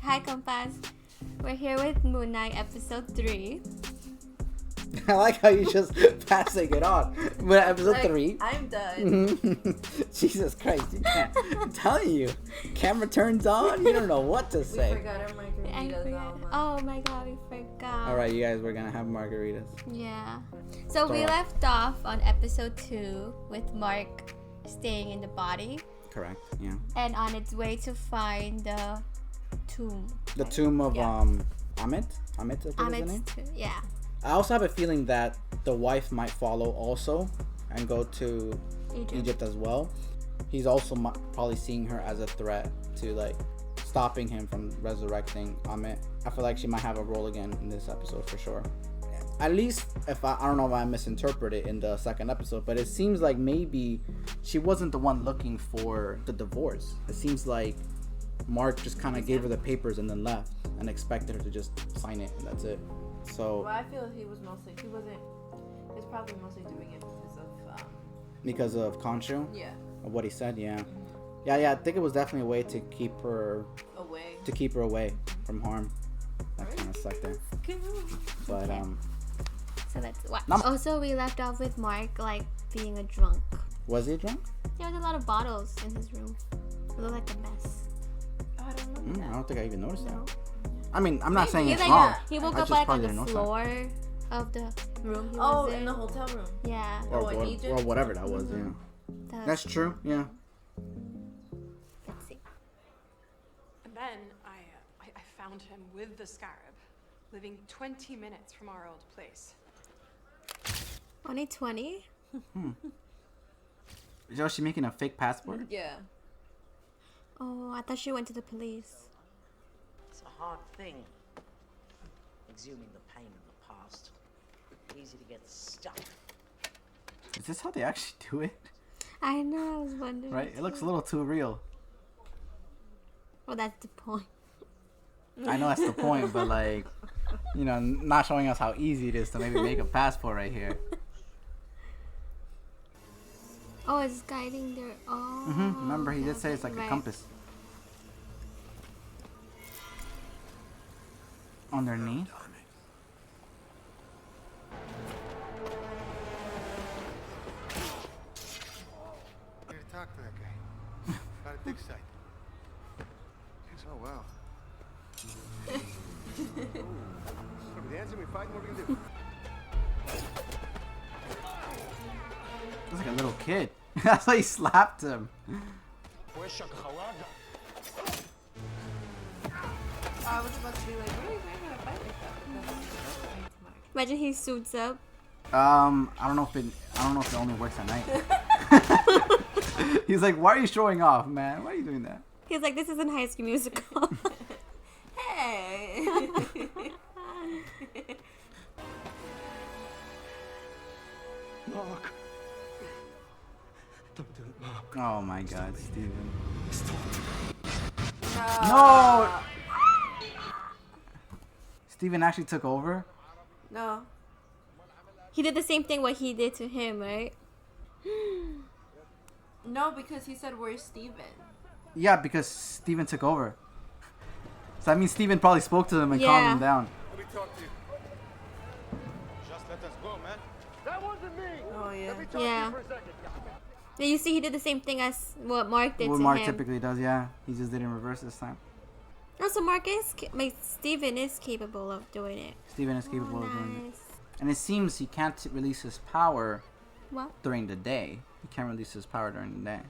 Hi, Compass. We're here with Moon Knight episode 3. I like how you just passing it on. But episode 3. I'm done. Jesus Christ, you can't. I'm telling you. Camera turns on, you don't know what to say. We forgot our margaritas. Oh my god, we forgot. Alright, you guys, we're gonna have margaritas. Yeah. So we left off on episode 2 with Marc staying in the body. Correct, yeah. And on its way to find the tomb. The tomb of Amit? Amit, I think is the name? Yeah. I also have a feeling that the wife might follow also and go to Egypt as well. He's also probably seeing her as a threat to like stopping him from resurrecting Amit. I feel like she might have a role again in this episode for sure. At least if I don't know if I misinterpreted in the second episode, but it seems like maybe she wasn't the one looking for the divorce. It seems like Marc just kind of gave her the papers and then left and expected her to just sign it and that's it. So well, I feel he was probably mostly doing it because of Konshu? Yeah. Of what he said, yeah. Yeah, I think it was definitely a way to keep her away from harm. That kind of sucked there. But so that's what. Also, we left off with Marc like being a drunk. Was he drunk? There was a lot of bottles in his room. It looked like a mess. I don't remember I don't think I even noticed that. I mean, I'm not saying it's like, wrong. He woke up like on the floor of the room he was in. In the hotel room. Yeah. Or whatever that was, yeah. That's true, yeah. Let's see. And then I found him with the scarab, living 20 minutes from our old place. Only 20? Is she making a fake passport? Yeah. Oh, I thought she went to the police. It's a hard thing, exhuming the pain of the past. Easy to get stuck. Is this how they actually do it? I know, I was wondering. Right? It looks a little too real. Well, that's the point. I know that's the point, but like, you know, not showing us how easy it is to maybe make a passport right here. Oh, it's guiding their... Oh. Remember, he did say it's like a compass. On their knee. I gotta talk to that guy. About a dig site. Yes, oh wow. What are we dancing? We fighting? What are we gonna do? Looks like a little kid. That's why he slapped him. I was about to be like, what are you gonna fight like that? Imagine he suits up. I don't know if it only works at night. He's like, why are you showing off, man? Why are you doing that? He's like, this isn't High School Musical. Hey! Marc. Don't do it, Marc. Oh my god, Steven. No! Steven actually took over? No. He did the same thing what he did to him, right? No, because he said, where's Steven? Yeah, because Steven took over. So that means Steven probably spoke to them and calmed them down. Let me talk to you. Just let us go, man. That wasn't me. Oh, yeah. Let me talk to Yeah. you for a second. Yeah, you see, he did the same thing as what Marc did What to Marc him. typically does, yeah. He just didn't reverse this time. Also, Steven is capable of doing it. Steven is capable of doing it. Nice. And it seems he can't release his power What? during the day. He can't release his power during the day.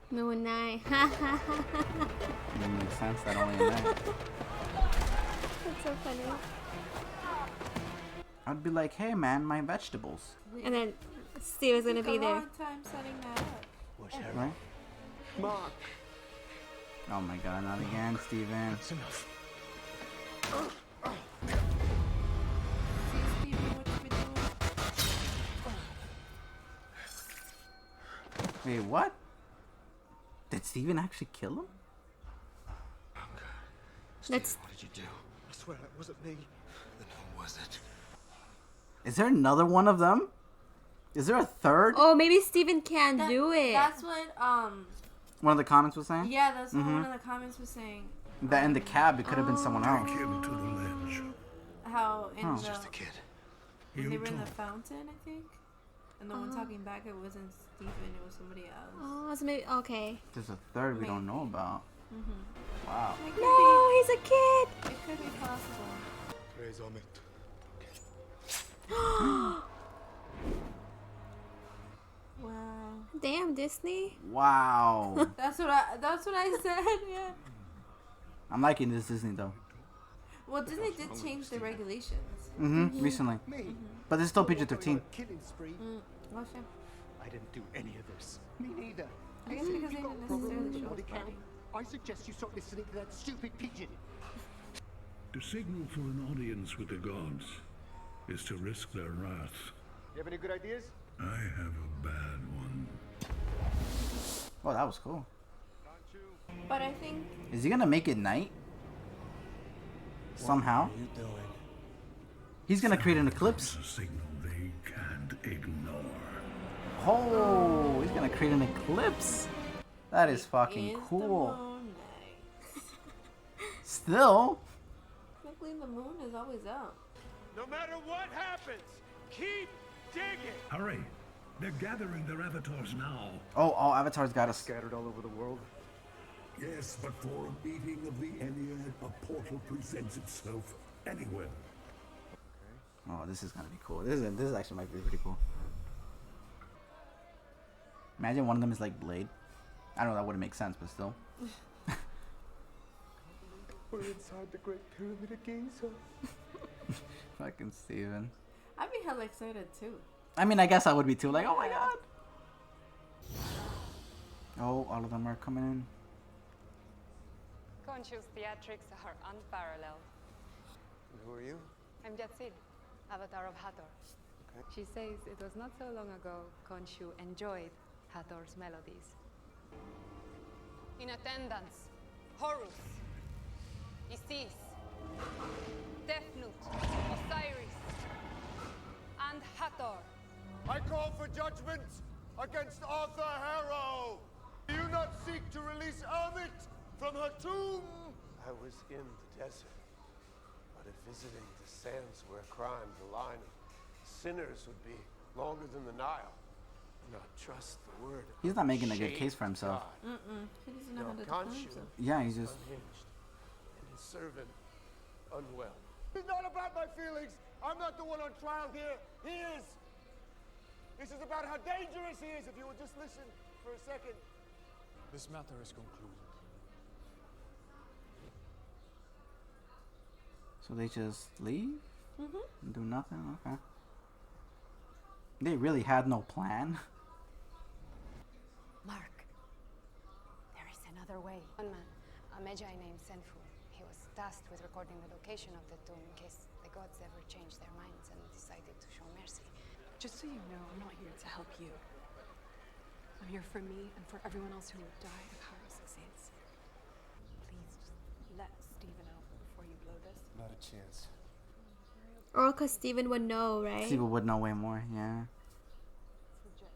Moon Knight. It makes sense that only at night. That's so funny. I'd be like, hey man, my vegetables. And then Steven's gonna be a there. long time setting that up. Right? Marc. Oh my god, not again, Steven. That's enough. See, Steven, what you been doing? Wait, what? Did Steven actually kill him? That's What did you do? I swear it wasn't me. Then who was it? Is there another one of them? Is there a third? oh, maybe Steven can't do it. That's what One of the comments was saying Yeah, that's what one of the comments was saying. that in the cab it could have been someone else. Take him to the ledge. How in Oh. the Just a kid. when they You were in the talk. fountain, I think, and the one talking back, it wasn't Stephen, it was somebody else. Oh, so maybe okay. There's a third we don't know about. Wow. It could No, he's a kid. be. It could be possible. Praise Amit. Wow. Damn, Disney. Wow. That's what I said. Yeah. I'm liking this Disney though. Well, Disney did change the regulations. Recently. But it's still PG-13. Killing spree. Well, sure. I didn't do any of this. Me neither. I guess because they didn't necessarily show us fighting. I suggest you stop listening to that stupid pigeon. To signal for an audience with the gods is to risk their wrath. You have any good ideas? I have a bad one. Oh, that was cool. But I think Is he gonna make it night? Somehow? What are you doing? He's gonna create an eclipse? It's a signal they can't ignore. Oh, he's gonna create an eclipse. That is fucking is cool. the moon night. Still, Technically, the moon is always out. No matter what happens, keep digging. Hurry! They're gathering their avatars now. oh, all avatars got us. Scattered all over the world. Yes, but for a meeting of the Ennead, a portal presents itself anywhere. Oh, this is gonna be cool. This is actually might be pretty cool. Imagine one of them is like Blade. I know that wouldn't make sense, but still. We're inside the Great Pyramid of Giza. Fucking Steven. I'd be hella excited too. I mean, I guess I would be too. Like, oh my god. Oh, all of them are coming in. Konshu's theatrics are unparalleled. And who are you? I'm Yatsil, avatar of Hathor. Okay. She says it was not so long ago Konshu enjoyed Hathor's melodies. In attendance, Horus, Isis, Tefnut, Osiris, and Hathor. I call for judgment against Arthur Harrow. Do you not seek to release Amit from her tomb? I was in the desert, but if visiting the sands where crime, the line of sinners would be longer than the Nile. Not trust the word. He's not making a good Shame case for himself. God. He doesn't know No, how to defend Konshu. himself. Yeah, he's just. Unhinged, and his servant unwell. It's not about my feelings. I'm not the one on trial here. He is. This is about how dangerous he is. If you would just listen for a second. This matter is concluded. So they just leave? And do nothing? Okay. They really had no plan. Marc, there is another way. One man, a magi named Senfu, he was tasked with recording the location of the tomb in case the gods ever changed their minds and decided to show mercy. Just so you know, I'm not here to help you. I'm here for me and for everyone else who would die if Harrow succeeds. Please just let Stephen out before you blow this. Not a chance. Or because Steven would know, right? People would know way more, yeah. It's legit.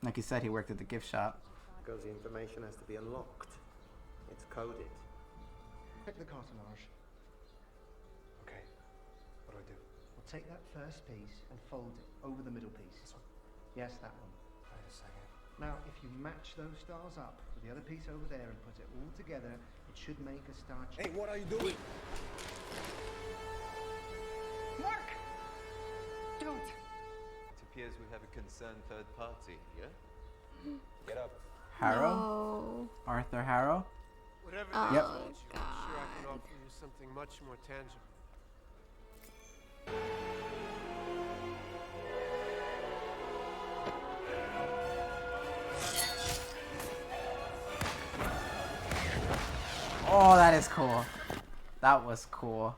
Like he said, he worked at the gift shop. Because the information has to be unlocked. It's coded. Check the cartonnage. Okay. What do I do? Well, take that first piece and fold it over the middle piece. This one? Yes, that one. Wait a second. Now, if you match those stars up with the other piece over there and put it all together, it should make a star shape. Hey, what are you doing? Marc! Don't! It appears we have a concerned third party here. Get up. Harrow? No. Arthur Harrow? Whatever Oh, they Yep. told you, I'm sure I can God. offer you something much more tangible. Oh, that is cool. That was cool.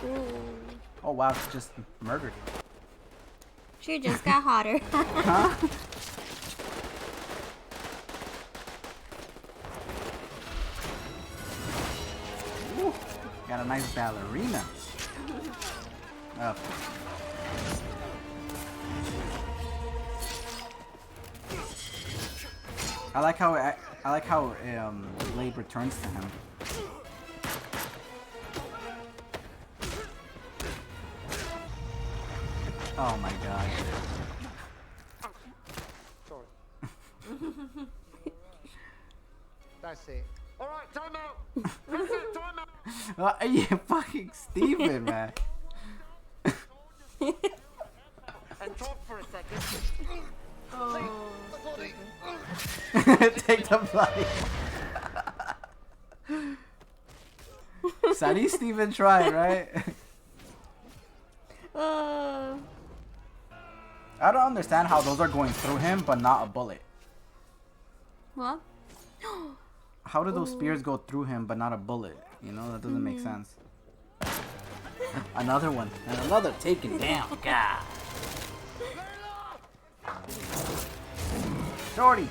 Ooh. Oh wow, she just murdered. She just got hotter. Huh? Ooh, got a nice ballerina. Oh. I like how Blade returns to him. Oh my god. Sorry. That's it. All right, time out. That's it, time out. What are you fucking Steven, man? And talk for a second. Oh. Take the bloody. Sunny Steven tried, right? I don't understand how those are going through him, but not a bullet. What? How do those spears go through him, but not a bullet? You know, that doesn't make sense. Another one. And another taken down. God. Shorty.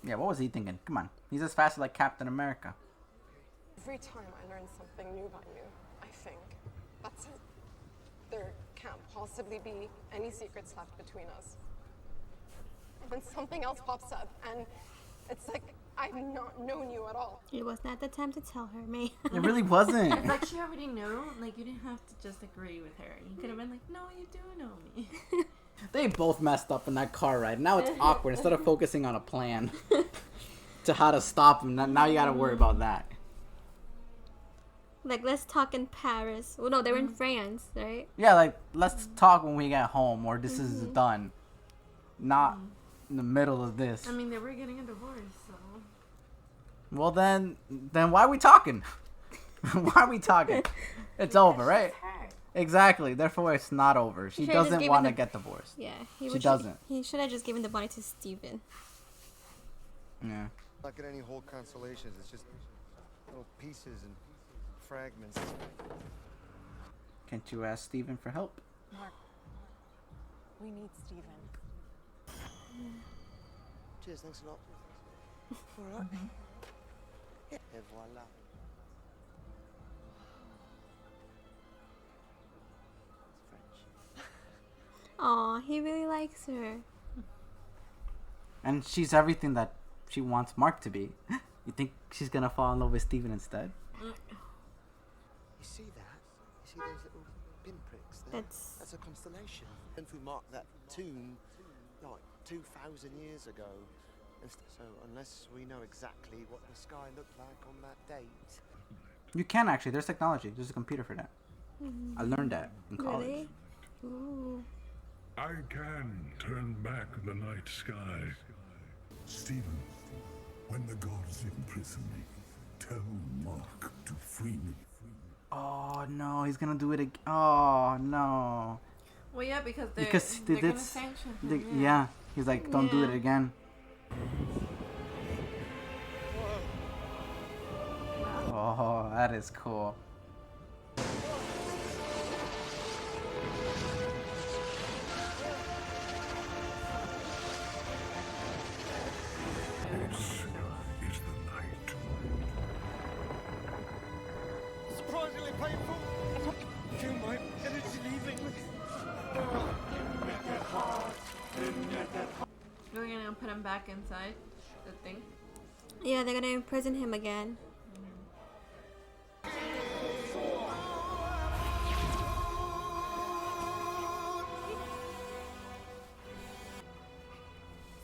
Yeah, what was he thinking? Come on. He's as fast as like Captain America. Every time I learn something new about you, I think, that's it. There can't possibly be any secrets left between us. And then something else pops up, and it's like I've not known you at all. It was not the time to tell her, May. It really wasn't. It's like she already knew. Like, you didn't have to just agree with her. You could have been like, no, you do know me. They both messed up in that car ride. Now it's awkward. Instead of focusing on a plan to how to stop him, now you gotta worry about that. Like, let's talk in Paris. Well, no, they were in France, right? Yeah, like, let's talk when we get home, or this is done. Not in the middle of this. I mean, they were getting a divorce, so. Well, then why are we talking? Why are we talking? It's over, right? Exactly. Therefore, it's not over. She doesn't want to get divorced. Yeah, she doesn't. He should have just given the money to Steven. Yeah. Not get any whole constellations. It's just little pieces and fragments. Can't you ask Steven for help? Mark, we need Steven. Cheers, thanks a lot. All right. Et voila. Aw, he really likes her. And she's everything that she wants Mark to be. You think she's gonna fall in love with Steven instead? You see that? You see those little pinpricks there? That's a constellation. And if we mark that tomb like 2,000 years ago, and so unless we know exactly what the sky looked like on that date. You can actually. There's technology. There's a computer for that. I learned that in college. Really? Ooh. I can turn back the night sky. Stephen, when the gods imprison me, tell Mark to free me. Oh no, he's gonna do it again. Oh no. Well, yeah, because they're gonna sanction him. Yeah, he's like, don't do it again. Oh, that is cool. Is the night. Surprisingly painful. Feel my energy leaving. We're gonna put him back inside the thing. Yeah, they're gonna imprison him again.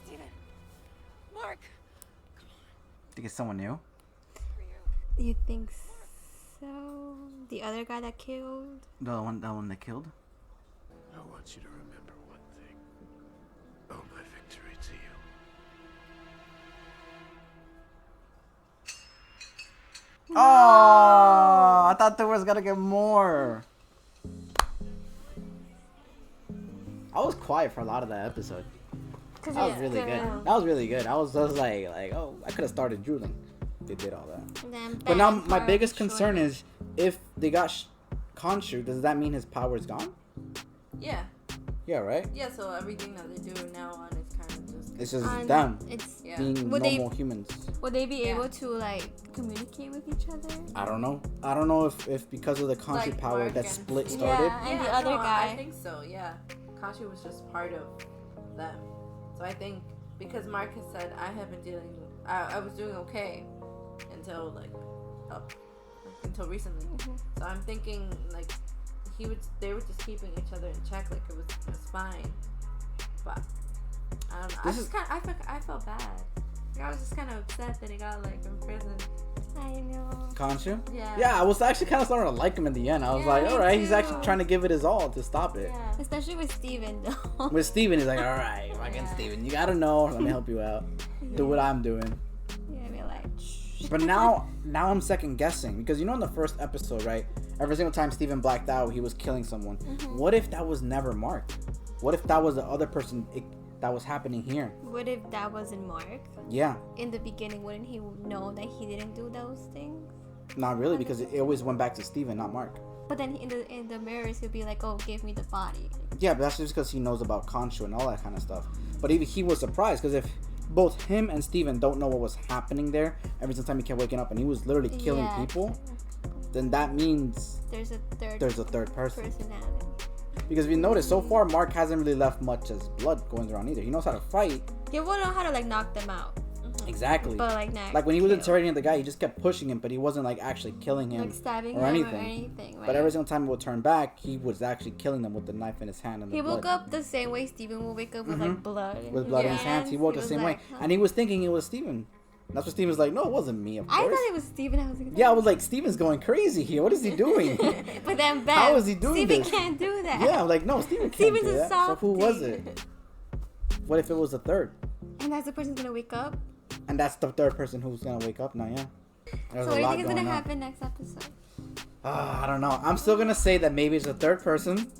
Steven. Mark. Think it's someone new? You think so? The other guy that killed? The one that killed? I want you to remember one thing. Oh, my victory to you. Oh, I thought there was gonna get more. I was quiet for a lot of that episode. That was really good. That was really good. I was just like, oh, I could have started drooling. They did all that. But now my biggest concern is if they got Konshu, does that mean his power is gone? Yeah. Yeah, right? Yeah, so everything that they do now on is kind of just It's just And them it's being normal humans. Would they be able to like communicate with each other? I don't know. I don't know if because of the Konshu Like power Marc that and split Steve. started. Yeah, and the other guy. I think so. Yeah, Konshu was just part of them. So I think because Marc has said I have been dealing, I was doing okay until until recently. So I'm thinking like they were just keeping each other in check, like it was fine. But I don't know. I felt bad. Like, I was just kind of upset that he got like imprisoned. I know. Konshu? Yeah. Yeah, I was actually kind of starting to like him in the end. I was like, me alright, he's too. actually trying to give it his all to stop it. Yeah. Especially with Steven though. With Steven, he's like, alright, fucking Steven, you gotta know, let me help you out. Do what I'm doing. Yeah, be like, shh. But now I'm second guessing because you know in the first episode, right? Every single time Steven blacked out, he was killing someone. What if that was never Marc? What if that was the other person that was happening here? What if that wasn't Marc? Yeah. In the beginning, wouldn't he know that he didn't do those things? Not really, because it always went back to Steven, not Marc. But then in the mirrors, he'll be like, "Oh, give me the body." Yeah, but that's just because he knows about Konshu and all that kind of stuff. But even he was surprised because if both him and Steven don't know what was happening there, every single time he kept waking up and he was literally killing people, then that means there's a third person. Personality. Because if you notice, so far Marc hasn't really left much as blood going around either. He knows how to fight. He will know how to like knock them out. Exactly. But like not like when he was interrogating the guy, he just kept pushing him, but he wasn't like actually killing him, like stabbing or him anything. or anything. Right? But every single time he would turn back, he was actually killing them with the knife in his hand and the he blood. woke up the same way Steven will wake up with like blood. With blood in his hands, he woke the same way, and he was thinking it was Steven. That's what Steven was like. No, it wasn't me. Of course. I thought it was Steven. I was like, yeah, I was like, Steven's going crazy here. What is he doing? But then, bam, how is he doing Steven this? can't do that. Yeah, I'm like, no, Steven can't Steven's do a that. So who was it? What if it was the third? And that's the person gonna wake up. And that's the third person who's gonna wake up now. Yeah. There's So what a do you lot think is gonna going on. happen next episode? I don't know. I'm still gonna say that maybe it's a third person.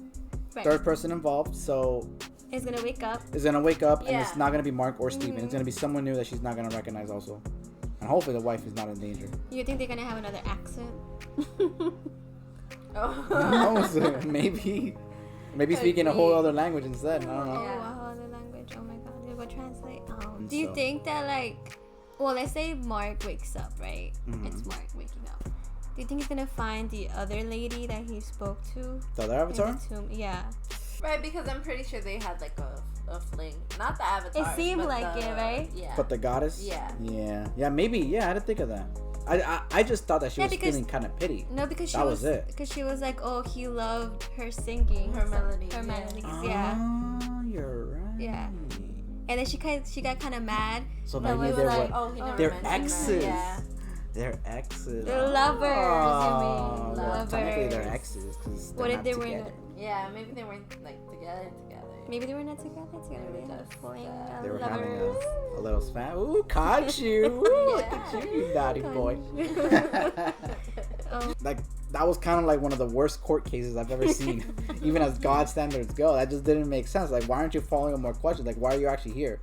Right. Third person involved. So Is gonna wake up. is gonna wake up, and Yeah. it's not gonna be Marc or Steven. It's gonna be someone new that she's not gonna recognize also. And hopefully the wife is not in danger. You think they're gonna have another accent? Who knows? Maybe speaking a whole other language instead. I don't know. Oh, a whole other language. Oh my god, they're gonna translate. Do you think that like, well, let's say Marc wakes up, right? It's Marc waking up. Do you think he's gonna find the other lady that he spoke to? The other avatar? In the tomb? Yeah. Right, because I'm pretty sure they had like a fling. Not the avatar. It seemed like it, right? Yeah. But the goddess? Yeah. Yeah, maybe. Yeah, I didn't think of that. I just thought that she was feeling kind of pity. No, because she that was it. Because she was like, oh, he loved her singing, Her melody. her melodies. Oh, Yeah. You're right. Yeah. And then she got kind of mad. So No, maybe we they're were like, what? he never They're mentioned exes. that. Yeah. They're exes. They're lovers, you mean? well, Lovers. technically they're exes because What if they were together. Yeah, maybe they weren't like together. Maybe they were not together. They were just playing They were having lovers. a little spat. Ooh, Konshu. Ooh, look at you, you naughty boy. Like that was kind of like one of the worst court cases I've ever seen. Even as God standards go, that just didn't make sense. Like, why aren't you following up more questions? Like, why are you actually here?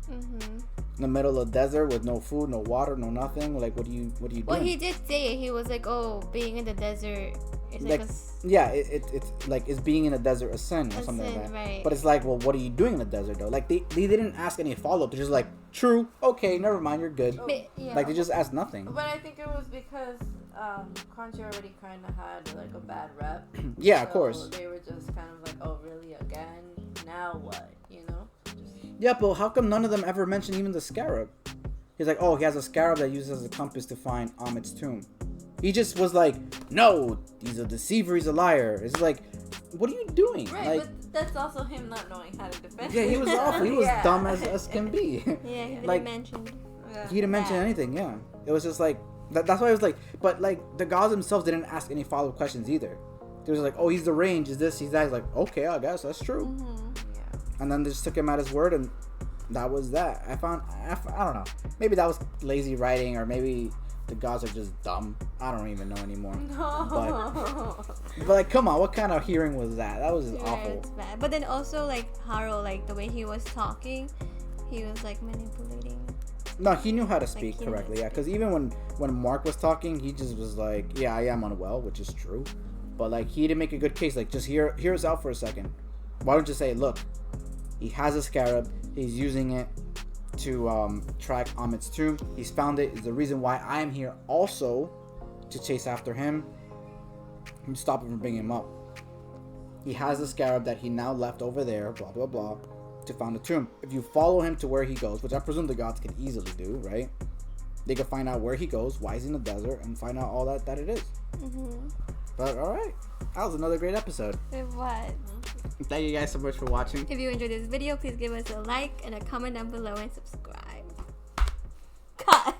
In the middle of the desert with no food, no water, no nothing. Like, what do you doing? Well, he did say it. He was like, "Oh, being in the desert is like yeah, it's like is being in the desert a sin or something like that. Right. But it's like, well, what are you doing in the desert though? Like they didn't ask any follow up. They're just like, true, okay, never mind, you're good. Yeah. Like they just asked nothing. But I think it was because Konshu already kind of had like a bad rep. Yeah, so of course. They were just kind of like, oh, really again? Now what? You know? Yeah, but how come none of them ever mentioned even the scarab? He's like, oh, he has a scarab that uses as a compass to find Amit's tomb. He just was like, no, he's a deceiver, he's a liar. It's like, what are you doing? Right, like, but that's also him not knowing how to defend. yeah, he was awful. He was dumb as can be. Yeah, he didn't like, mention. He didn't mention anything. Yeah, it was just like that's why I was like, but like the gods themselves didn't ask any follow up questions either. They was like, oh, he's the range, is this, he's that. He's like, okay, I guess that's true. And then they just took him at his word, and that was that. I don't know. Maybe that was lazy writing, or maybe the gods are just dumb. I don't even know anymore. No. But like, come on, what kind of hearing was that? That was Yeah, awful. it's bad. But then also like Haro, like the way he was talking, he was like manipulating. No, he knew how to speak he knew how to correctly. Yeah, because even when Marc was talking, he just was like, "Yeah, I am unwell," which is true. But like, he didn't make a good case. Like, just hear us out for a second. Why don't you say, "Look, he has a scarab. He's using it to track Amit's tomb. He's found it. Is the reason why I am here also to chase after him and stop him from bringing him up. He has the scarab that he now left over there, blah blah blah, to find the tomb. If you follow him to where he goes, which I presume the gods can easily do, right? They can find out where he goes, why he's in the desert, and find out all that it is. But alright, that was another great episode. It was. Thank you guys so much for watching. If you enjoyed this video, please give us a like and a comment down below and subscribe.